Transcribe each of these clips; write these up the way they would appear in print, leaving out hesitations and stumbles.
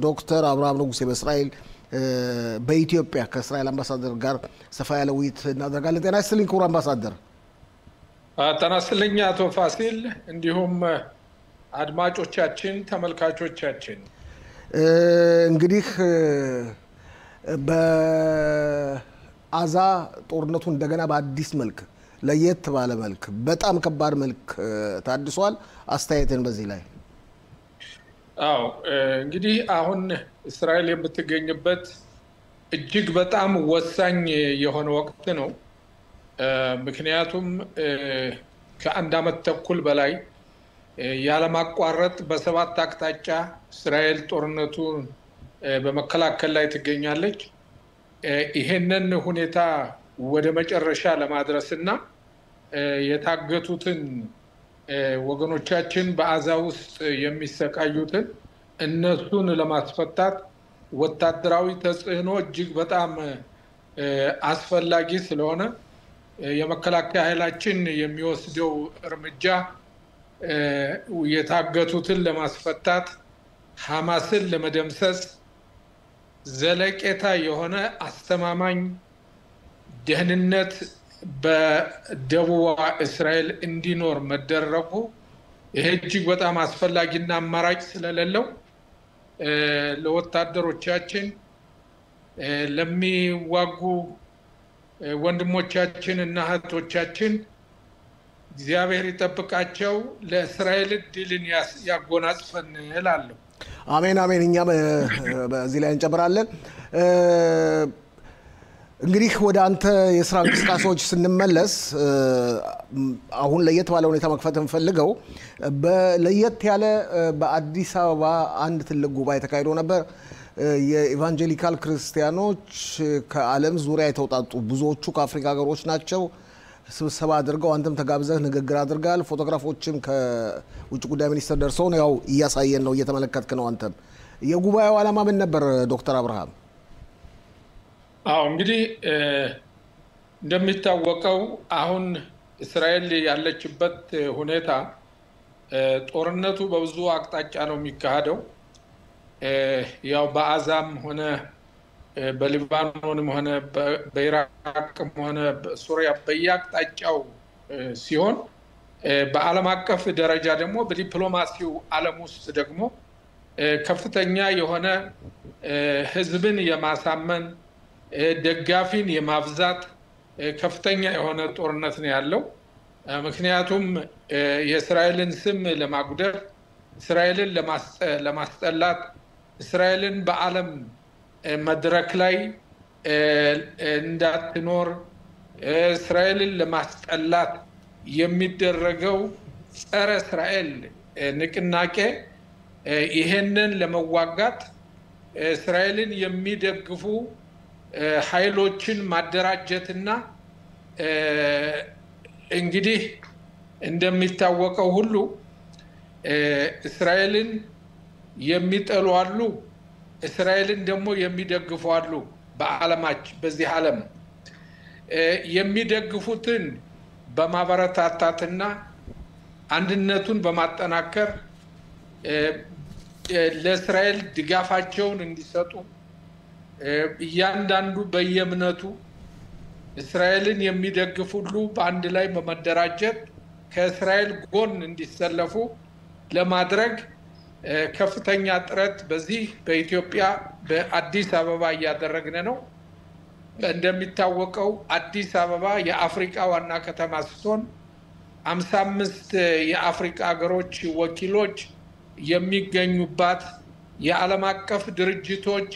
ዶክተር አብርሃም ንጉሴ በእስራኤል በኢትዮጵያ ከእስራኤል አምባሳደር ጋር ሰፋ ያለ ውይይት እናደርጋለን። ጤና ይስጥልኝ ክቡር አምባሳደር። ጤና ይስጥልኝ አቶ ፋሲል፣ እንዲሁም አድማጮቻችን ተመልካቾቻችን። እንግዲህ በአዛ ጦርነቱ እንደገና በአዲስ መልክ ለየት ባለ መልክ በጣም ከባድ መልክ ታድሷል። አስተያየትን በዚህ ላይ? አዎ እንግዲህ አሁን እስራኤል የምትገኝበት እጅግ በጣም ወሳኝ የሆነ ወቅት ነው። ምክንያቱም ከአንድ ዓመት ተኩል በላይ ያለማቋረጥ በሰባት አቅጣጫ እስራኤል ጦርነቱን በመከላከል ላይ ትገኛለች። ይሄንን ሁኔታ ወደ መጨረሻ ለማድረስና የታገቱትን ወገኖቻችን በአዛ ውስጥ የሚሰቃዩትን እነሱን ለማስፈታት ወታደራዊ ተጽዕኖ እጅግ በጣም አስፈላጊ ስለሆነ የመከላከያ ኃይላችን የሚወስደው እርምጃ የታገቱትን ለማስፈታት፣ ሐማስን ለመደምሰስ፣ ዘለቄታ የሆነ አስተማማኝ ደህንነት በደቡብ እስራኤል እንዲኖር መደረጉ ይሄ እጅግ በጣም አስፈላጊና አማራጭ ስለሌለው ለወታደሮቻችን ለሚዋጉ ወንድሞቻችን እና እህቶቻችን እግዚአብሔር ይጠብቃቸው፣ ለእስራኤል ድልን ያጎናጽፈን እላለሁ። አሜን አሜን። እኛም በዚህ ላይ እንጨምራለን። እንግዲህ ወደ አንተ የስራ እንቅስቃሴዎች ስንመለስ አሁን ለየት ባለ ሁኔታ መክፈት እንፈልገው ለየት ያለ በአዲስ አበባ አንድ ትልቅ ጉባኤ ተካሂዶ ነበር። የኢቫንጀሊካል ክርስቲያኖች ከዓለም ዙሪያ የተውጣጡ ብዙዎቹ ከአፍሪካ ሀገሮች ናቸው ስብሰባ አድርገው አንተም ተጋብዘህ ንግግር አድርጋል። ፎቶግራፎችም ከውጭ ጉዳይ ሚኒስቴር ደርሰው ነው ያው እያሳየን ነው እየተመለከትክ ነው። አንተም የጉባኤው ዓላማ ምን ነበር ዶክተር አብርሃም? አዎ እንግዲህ እንደሚታወቀው አሁን እስራኤል ያለችበት ሁኔታ ጦርነቱ በብዙ አቅጣጫ ነው የሚካሄደው። ያው በአዛም ሆነ በሊባኖንም ሆነ በኢራቅም ሆነ በሱሪያ በየአቅጣጫው ሲሆን በዓለም አቀፍ ደረጃ ደግሞ በዲፕሎማሲው ዓለም ውስጥ ደግሞ ከፍተኛ የሆነ ህዝብን የማሳመን ደጋፊን የማብዛት ከፍተኛ የሆነ ጦርነት ነው ያለው። ምክንያቱም የእስራኤልን ስም ለማጉደፍ፣ እስራኤልን ለማስጠላት፣ እስራኤልን በዓለም መድረክ ላይ እንዳትኖር እስራኤልን ለማስጠላት የሚደረገው ጸረ እስራኤል ንቅናቄ ይሄንን ለመዋጋት እስራኤልን የሚደግፉ ኃይሎችን ማደራጀትና እንግዲህ እንደሚታወቀው ሁሉ እስራኤልን የሚጠሉ አሉ፣ እስራኤልን ደግሞ የሚደግፉ አሉ። በዓለማችን በዚህ ዓለም የሚደግፉትን በማበረታታትና አንድነቱን በማጠናከር ለእስራኤል ድጋፋቸውን እንዲሰጡ እያንዳንዱ በየእምነቱ እስራኤልን የሚደግፉ ሁሉ በአንድ ላይ በመደራጀት ከእስራኤል ጎን እንዲሰለፉ ለማድረግ ከፍተኛ ጥረት በዚህ በኢትዮጵያ በአዲስ አበባ እያደረግን ነው። እንደሚታወቀው አዲስ አበባ የአፍሪካ ዋና ከተማ ስትሆን 55 የአፍሪካ ሀገሮች ወኪሎች የሚገኙባት፣ የዓለም አቀፍ ድርጅቶች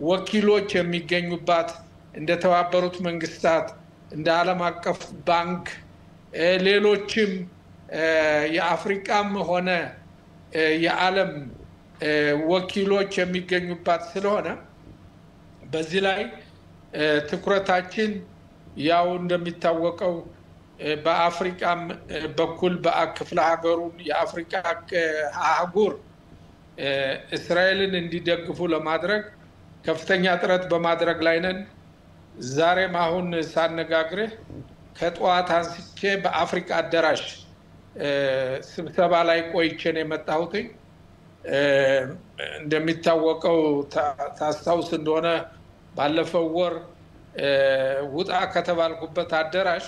ወኪሎች የሚገኙባት፣ እንደ ተባበሩት መንግስታት፣ እንደ ዓለም አቀፍ ባንክ፣ ሌሎችም የአፍሪካም ሆነ የዓለም ወኪሎች የሚገኙባት ስለሆነ በዚህ ላይ ትኩረታችን ያው እንደሚታወቀው በአፍሪካም በኩል በክፍለ ሀገሩን የአፍሪካ አህጉር እስራኤልን እንዲደግፉ ለማድረግ ከፍተኛ ጥረት በማድረግ ላይ ነን። ዛሬም አሁን ሳነጋግርህ ከጠዋት አንስቼ በአፍሪካ አዳራሽ ስብሰባ ላይ ቆይቼ ነው የመጣሁት። እንደሚታወቀው ታስታውስ እንደሆነ ባለፈው ወር ውጣ ከተባልኩበት አዳራሽ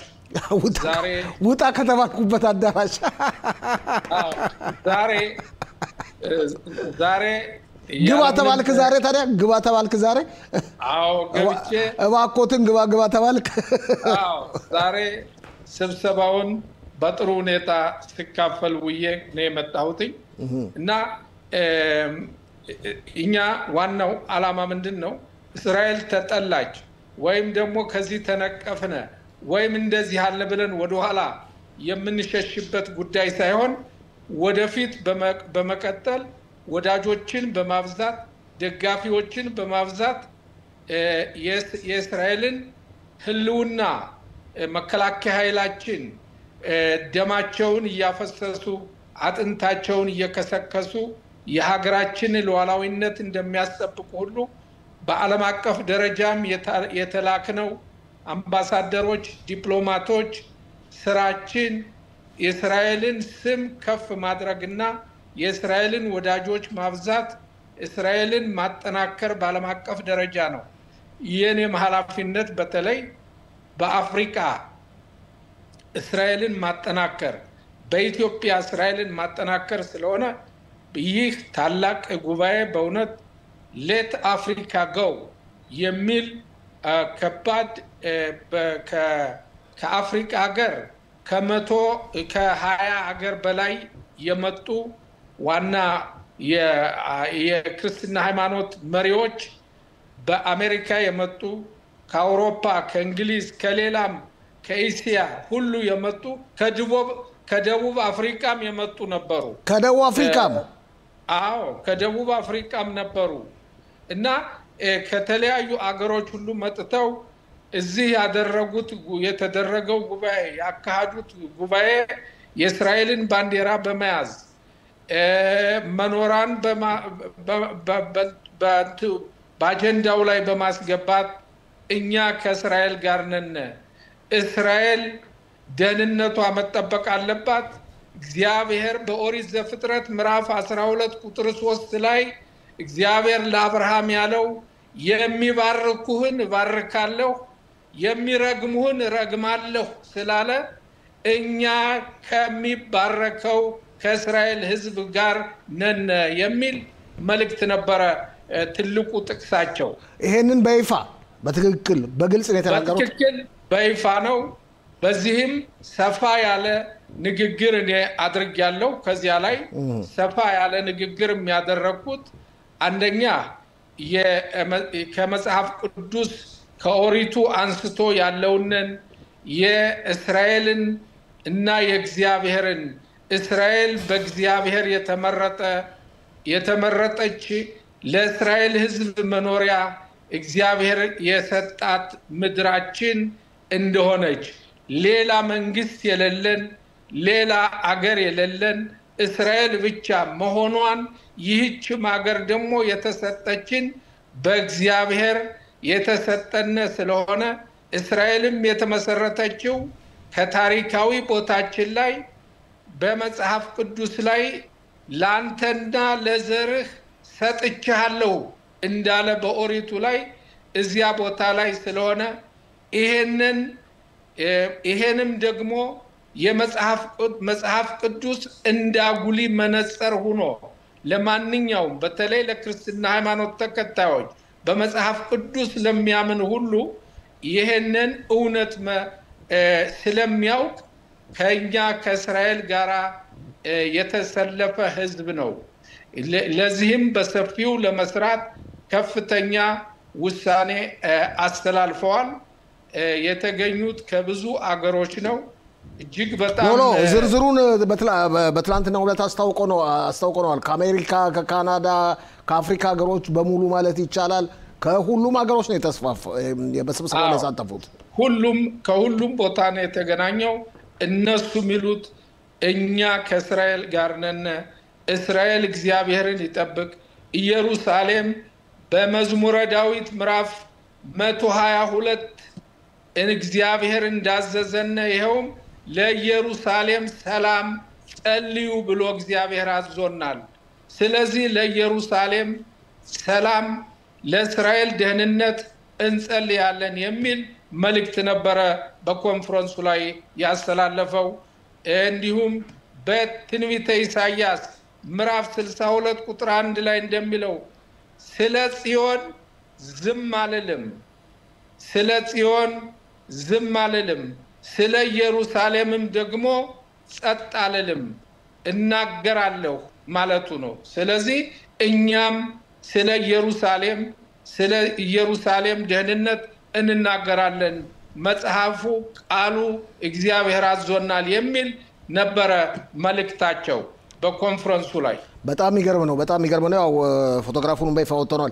ውጣ ከተባልኩበት አዳራሽ ዛሬ ግባ ተባልክ ዛሬ ታዲያ ግባ ተባልክ ዛሬ አዎ ገብቼ እባክዎትን ግባ ተባልክ አዎ ዛሬ ስብሰባውን በጥሩ ሁኔታ ሲካፈል ውዬ ነው የመጣሁት እና እኛ ዋናው ዓላማ ምንድነው እስራኤል ተጠላች ወይም ደግሞ ከዚህ ተነቀፍነ ወይም እንደዚህ አለ ብለን ወደ ኋላ የምንሸሽበት ጉዳይ ሳይሆን ወደፊት በመቀጠል ወዳጆችን በማብዛት ደጋፊዎችን በማብዛት የእስራኤልን ህልውና መከላከያ ኃይላችን ደማቸውን እያፈሰሱ አጥንታቸውን እየከሰከሱ የሀገራችን ሉዓላዊነት እንደሚያስጠብቁ ሁሉ በዓለም አቀፍ ደረጃም የተላክነው አምባሳደሮች ዲፕሎማቶች ስራችን የእስራኤልን ስም ከፍ ማድረግና የእስራኤልን ወዳጆች ማብዛት እስራኤልን ማጠናከር በዓለም አቀፍ ደረጃ ነው። የኔም ኃላፊነት በተለይ በአፍሪካ እስራኤልን ማጠናከር በኢትዮጵያ እስራኤልን ማጠናከር ስለሆነ ይህ ታላቅ ጉባኤ በእውነት ሌት አፍሪካ ጎ የሚል ከባድ ከአፍሪካ ሀገር ከ120 ሀገር በላይ የመጡ ዋና የክርስትና ሃይማኖት መሪዎች በአሜሪካ የመጡ ከአውሮፓ ከእንግሊዝ ከሌላም ከኤሲያ ሁሉ የመጡ ከደቡብ አፍሪካም የመጡ ነበሩ ከደቡብ አፍሪካም አዎ ከደቡብ አፍሪካም ነበሩ እና ከተለያዩ አገሮች ሁሉ መጥተው እዚህ የተደረገው ጉባኤ ያካሄዱት ጉባኤ የእስራኤልን ባንዲራ በመያዝ መኖራን በአጀንዳው ላይ በማስገባት እኛ ከእስራኤል ጋር ነን እስራኤል ደህንነቷ መጠበቅ አለባት እግዚአብሔር በኦሪት ዘፍጥረት ምዕራፍ 12 ቁጥር 3 ላይ እግዚአብሔር ለአብርሃም ያለው የሚባርኩህን እባርካለሁ የሚረግሙህን እረግማለሁ ስላለ እኛ ከሚባረከው ከእስራኤል ሕዝብ ጋር ነን የሚል መልእክት ነበረ ትልቁ ጥቅሳቸው ይሄንን በይፋ በትክክል በግልጽ ነው የተናገሩት በትክክል በይፋ ነው በዚህም ሰፋ ያለ ንግግር እኔ አድርጌያለሁ ከዚያ ላይ ሰፋ ያለ ንግግር የሚያደርጉት አንደኛ ከመጽሐፍ ቅዱስ ከኦሪቱ አንስቶ ያለውን የእስራኤልን እና የእግዚአብሔርን እስራኤል በእግዚአብሔር የተመረጠች ለእስራኤል ሕዝብ መኖሪያ እግዚአብሔር የሰጣት ምድራችን እንደሆነች ሌላ መንግስት የሌለን ሌላ አገር የሌለን እስራኤል ብቻ መሆኗን ይህችም ሀገር ደግሞ የተሰጠችን በእግዚአብሔር የተሰጠነ ስለሆነ እስራኤልም የተመሰረተችው ከታሪካዊ ቦታችን ላይ በመጽሐፍ ቅዱስ ላይ ላንተና ለዘርህ ሰጥቻለሁ እንዳለ በኦሪቱ ላይ እዚያ ቦታ ላይ ስለሆነ ይሄንም ደግሞ የመጽሐፍ ቅዱስ እንዳጉሊ መነጽር ሆኖ ለማንኛውም በተለይ ለክርስትና ሃይማኖት ተከታዮች በመጽሐፍ ቅዱስ ለሚያምን ሁሉ ይሄንን እውነት ስለሚያውቅ ከኛ ከእስራኤል ጋር የተሰለፈ ህዝብ ነው ለዚህም በሰፊው ለመስራት ከፍተኛ ውሳኔ አስተላልፈዋል የተገኙት ከብዙ አገሮች ነው እጅግ በጣም ዝርዝሩን በትላንትናው ዕለት አስተዋውቀዋል ከአሜሪካ ከካናዳ ከአፍሪካ ሀገሮች በሙሉ ማለት ይቻላል ከሁሉም ሀገሮች ነው በስብሰባው ላይ ተሳተፉት ከሁሉም ቦታ ነው የተገናኘው እነሱ ሚሉት እኛ ከእስራኤል ጋር ነን እስራኤል እግዚአብሔርን ይጠብቅ ኢየሩሳሌም በመዝሙረ ዳዊት ምዕራፍ 122 እግዚአብሔር እንዳዘዘነ ይሄውም ለኢየሩሳሌም ሰላም ጸልዩ ብሎ እግዚአብሔር አዞናል ስለዚህ ለኢየሩሳሌም ሰላም ለእስራኤል ደህንነት እንጸልያለን የሚል መልእክት ነበረ በኮንፈረንሱ ላይ ያስተላለፈው። እንዲሁም በትንቢተ ኢሳይያስ ምዕራፍ 62 ቁጥር 1 ላይ እንደሚለው ስለ ጽዮን ዝም አልልም፣ ስለ ጽዮን ዝም አልልም፣ ስለ ኢየሩሳሌምም ደግሞ ጸጥ አልልም፣ እናገራለሁ ማለቱ ነው። ስለዚህ እኛም ስለ ኢየሩሳሌም ደህንነት እንናገራለን፣ መጽሐፉ ቃሉ እግዚአብሔር አዞናል የሚል ነበረ መልእክታቸው በኮንፈረንሱ ላይ። በጣም ይገርም ነው። በጣም ይገርም ነው። ያው ፎቶግራፉን በይፋ ወጥቷል።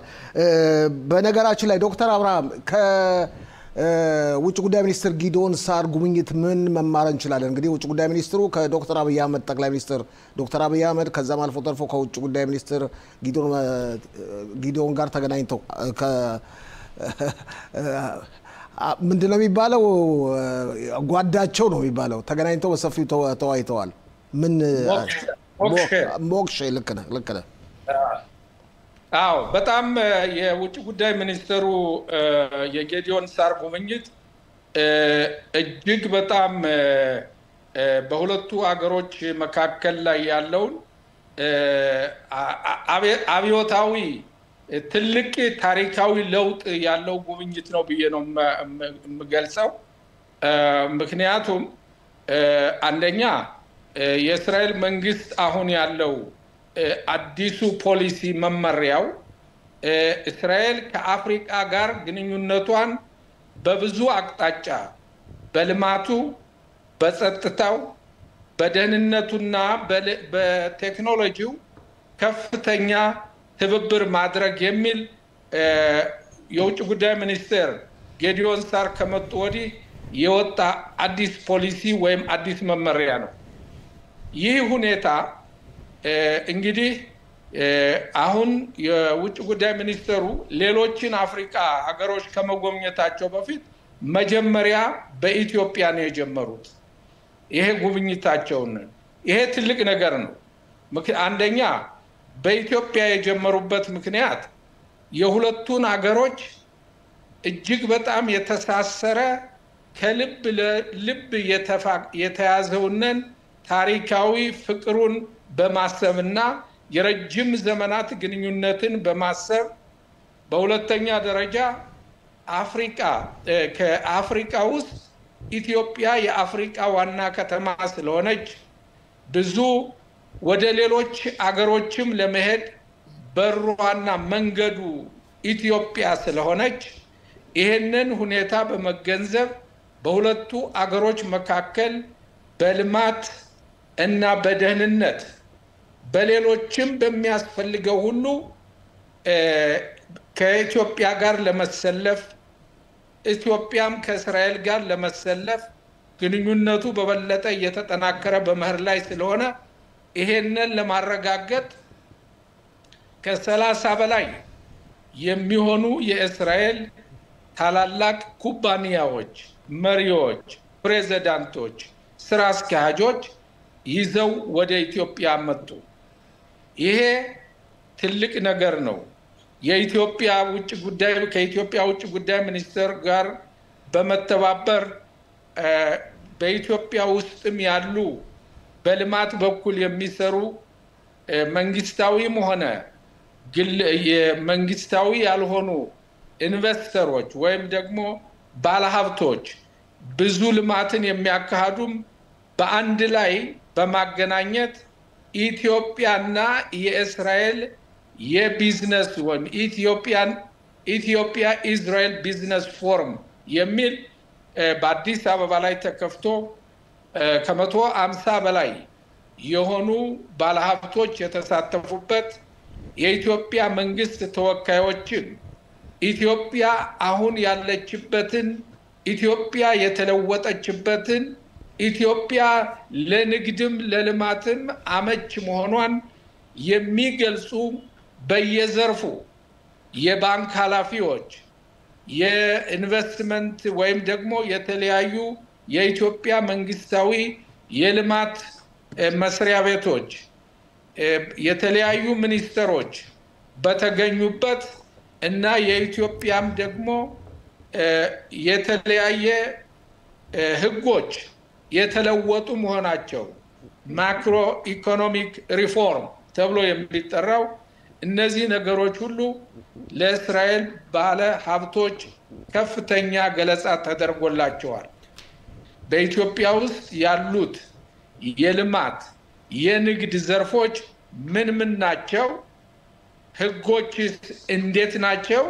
በነገራችን ላይ ዶክተር አብርሃም ከውጭ ጉዳይ ሚኒስትር ጊዶን ሳር ጉብኝት ምን መማር እንችላለን? እንግዲህ ውጭ ጉዳይ ሚኒስትሩ ከዶክተር አብይ አህመድ ጠቅላይ ሚኒስትር ዶክተር አብይ አህመድ ከዛም አልፎ ተርፎ ከውጭ ጉዳይ ሚኒስትር ጊዶን ጋር ተገናኝተው ምንድነው የሚባለው ጓዳቸው ነው የሚባለው ተገናኝተው በሰፊው ተወያይተዋል። ምን ሞክሼ ልክ ነህ። አዎ በጣም የውጭ ጉዳይ ሚኒስትሩ የጌዲዮን ሳር ጉብኝት እጅግ በጣም በሁለቱ አገሮች መካከል ላይ ያለውን አብዮታዊ ትልቅ ታሪካዊ ለውጥ ያለው ጉብኝት ነው ብዬ ነው የምገልጸው። ምክንያቱም አንደኛ የእስራኤል መንግስት አሁን ያለው አዲሱ ፖሊሲ መመሪያው እስራኤል ከአፍሪካ ጋር ግንኙነቷን በብዙ አቅጣጫ በልማቱ፣ በጸጥታው፣ በደህንነቱና በቴክኖሎጂው ከፍተኛ ትብብር ማድረግ የሚል የውጭ ጉዳይ ሚኒስትር ጌዲዮን ሳር ከመጡ ወዲህ የወጣ አዲስ ፖሊሲ ወይም አዲስ መመሪያ ነው። ይህ ሁኔታ እንግዲህ አሁን የውጭ ጉዳይ ሚኒስትሩ ሌሎችን አፍሪካ ሀገሮች ከመጎብኘታቸው በፊት መጀመሪያ በኢትዮጵያ ነው የጀመሩት ይሄ ጉብኝታቸውን። ይሄ ትልቅ ነገር ነው። አንደኛ በኢትዮጵያ የጀመሩበት ምክንያት የሁለቱን ሀገሮች እጅግ በጣም የተሳሰረ ከልብ ለልብ የተያዘውንን ታሪካዊ ፍቅሩን በማሰብና የረጅም ዘመናት ግንኙነትን በማሰብ፣ በሁለተኛ ደረጃ ከአፍሪካ ውስጥ ኢትዮጵያ የአፍሪካ ዋና ከተማ ስለሆነች ብዙ ወደ ሌሎች አገሮችም ለመሄድ በሯና መንገዱ ኢትዮጵያ ስለሆነች ይሄንን ሁኔታ በመገንዘብ በሁለቱ አገሮች መካከል በልማት እና በደህንነት በሌሎችም በሚያስፈልገው ሁሉ ከኢትዮጵያ ጋር ለመሰለፍ ኢትዮጵያም ከእስራኤል ጋር ለመሰለፍ ግንኙነቱ በበለጠ እየተጠናከረ በመሄድ ላይ ስለሆነ ይሄንን ለማረጋገጥ ከ30 በላይ የሚሆኑ የእስራኤል ታላላቅ ኩባንያዎች መሪዎች፣ ፕሬዝዳንቶች፣ ስራ አስኪያጆች ይዘው ወደ ኢትዮጵያ መጡ። ይሄ ትልቅ ነገር ነው። ከኢትዮጵያ ውጭ ጉዳይ ሚኒስትር ጋር በመተባበር በኢትዮጵያ ውስጥም ያሉ በልማት በኩል የሚሰሩ መንግስታዊም ሆነ መንግስታዊ ያልሆኑ ኢንቨስተሮች ወይም ደግሞ ባለሀብቶች ብዙ ልማትን የሚያካሂዱም በአንድ ላይ በማገናኘት ኢትዮጵያና የእስራኤል የቢዝነስ ወይም ኢትዮጵያ ኢዝራኤል ቢዝነስ ፎረም የሚል በአዲስ አበባ ላይ ተከፍቶ ከ150 በላይ የሆኑ ባለሀብቶች የተሳተፉበት የኢትዮጵያ መንግስት ተወካዮችን ኢትዮጵያ አሁን ያለችበትን ኢትዮጵያ የተለወጠችበትን ኢትዮጵያ ለንግድም ለልማትም አመች መሆኗን የሚገልጹ በየዘርፉ የባንክ ኃላፊዎች፣ የኢንቨስትመንት ወይም ደግሞ የተለያዩ የኢትዮጵያ መንግስታዊ የልማት መስሪያ ቤቶች የተለያዩ ሚኒስትሮች በተገኙበት እና የኢትዮጵያም ደግሞ የተለያየ ህጎች የተለወጡ መሆናቸው ማክሮ ኢኮኖሚክ ሪፎርም ተብሎ የሚጠራው እነዚህ ነገሮች ሁሉ ለእስራኤል ባለ ሀብቶች ከፍተኛ ገለጻ ተደርጎላቸዋል። በኢትዮጵያ ውስጥ ያሉት የልማት የንግድ ዘርፎች ምን ናቸው? ህጎችስ እንዴት ናቸው?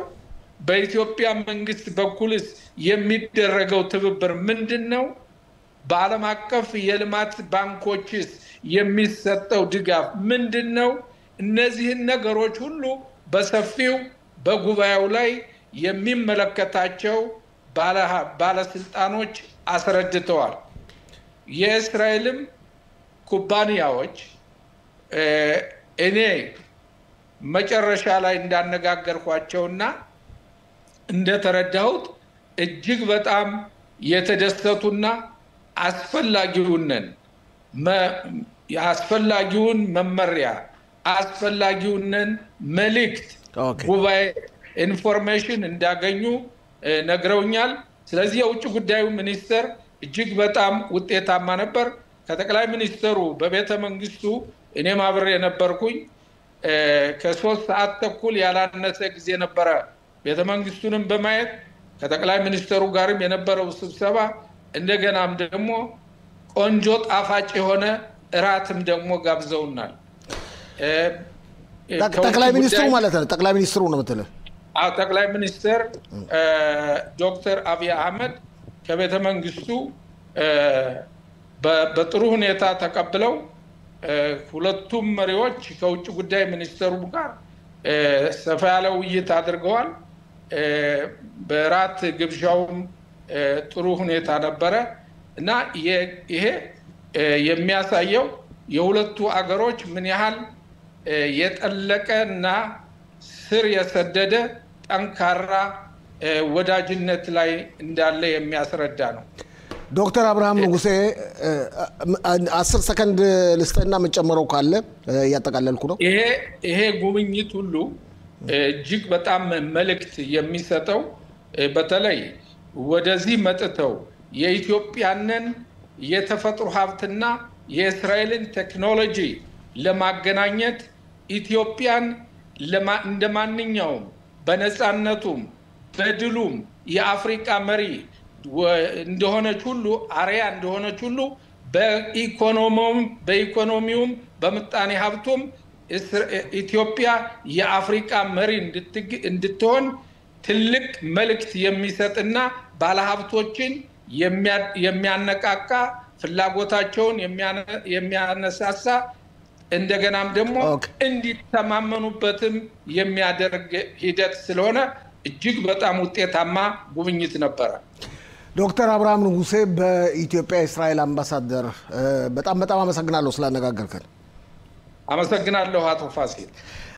በኢትዮጵያ መንግስት በኩልስ የሚደረገው ትብብር ምንድነው? በዓለም አቀፍ የልማት ባንኮችስ የሚሰጠው ድጋፍ ምንድነው? እነዚህን ነገሮች ሁሉ በሰፊው በጉባኤው ላይ የሚመለከታቸው ባለስልጣኖች አስረድተዋል። የእስራኤልም ኩባንያዎች እኔ መጨረሻ ላይ እንዳነጋገርኳቸውና እንደተረዳሁት እጅግ በጣም የተደሰቱና አስፈላጊውን መመሪያ አስፈላጊውን መልእክት ጉባኤ ኢንፎርሜሽን እንዳገኙ ነግረውኛል። ስለዚህ የውጭ ጉዳዩ ሚኒስትር እጅግ በጣም ውጤታማ ነበር። ከጠቅላይ ሚኒስትሩ በቤተ መንግስቱ እኔም አብሬ ነበርኩኝ። ከ3 ሰዓት ተኩል ያላነሰ ጊዜ ነበረ ቤተ መንግስቱንም በማየት ከጠቅላይ ሚኒስትሩ ጋርም የነበረው ስብሰባ እንደገናም ደግሞ ቆንጆ ጣፋጭ የሆነ እራትም ደግሞ ጋብዘውናል። ጠቅላይ ሚኒስትሩ ማለት ነው። ጠቅላይ ሚኒስትሩ ነው የምትለው? አዎ፣ ጠቅላይ ሚኒስትር ዶክተር አብይ አህመድ ከቤተ መንግስቱ በጥሩ ሁኔታ ተቀብለው ሁለቱም መሪዎች ከውጭ ጉዳይ ሚኒስትሩ ጋር ሰፋ ያለ ውይይት አድርገዋል። በራት ግብዣውም ጥሩ ሁኔታ ነበረ እና ይሄ የሚያሳየው የሁለቱ አገሮች ምን ያህል የጠለቀና ስር የሰደደ ጠንካራ ወዳጅነት ላይ እንዳለ የሚያስረዳ ነው። ዶክተር አብርሃም ንጉሴ 10 ሰከንድ ልስጥና መጨመረው ካለ ያጠቃለልኩ ነው። ይሄ ጉብኝት ሁሉ እጅግ በጣም መልእክት የሚሰጠው በተለይ ወደዚህ መጥተው የኢትዮጵያንን የተፈጥሮ ሀብትና የእስራኤልን ቴክኖሎጂ ለማገናኘት ኢትዮጵያን እንደማንኛውም በነፃነቱም በድሉም የአፍሪካ መሪ እንደሆነች ሁሉ አሪያ እንደሆነች ሁሉ በኢኮኖሚውም በምጣኔ ሀብቱም ኢትዮጵያ የአፍሪካ መሪ እንድትሆን ትልቅ መልእክት የሚሰጥና ባለሀብቶችን የሚያነቃቃ ፍላጎታቸውን የሚያነሳሳ እንደገናም ደግሞ እንዲተማመኑበትም የሚያደርግ ሂደት ስለሆነ እጅግ በጣም ውጤታማ ጉብኝት ነበረ። ዶክተር አብርሃም ንጉሴ በኢትዮጵያ እስራኤል አምባሳደር፣ በጣም አመሰግናለሁ ስላነጋገርከን። አመሰግናለሁ አቶ ፋሲል።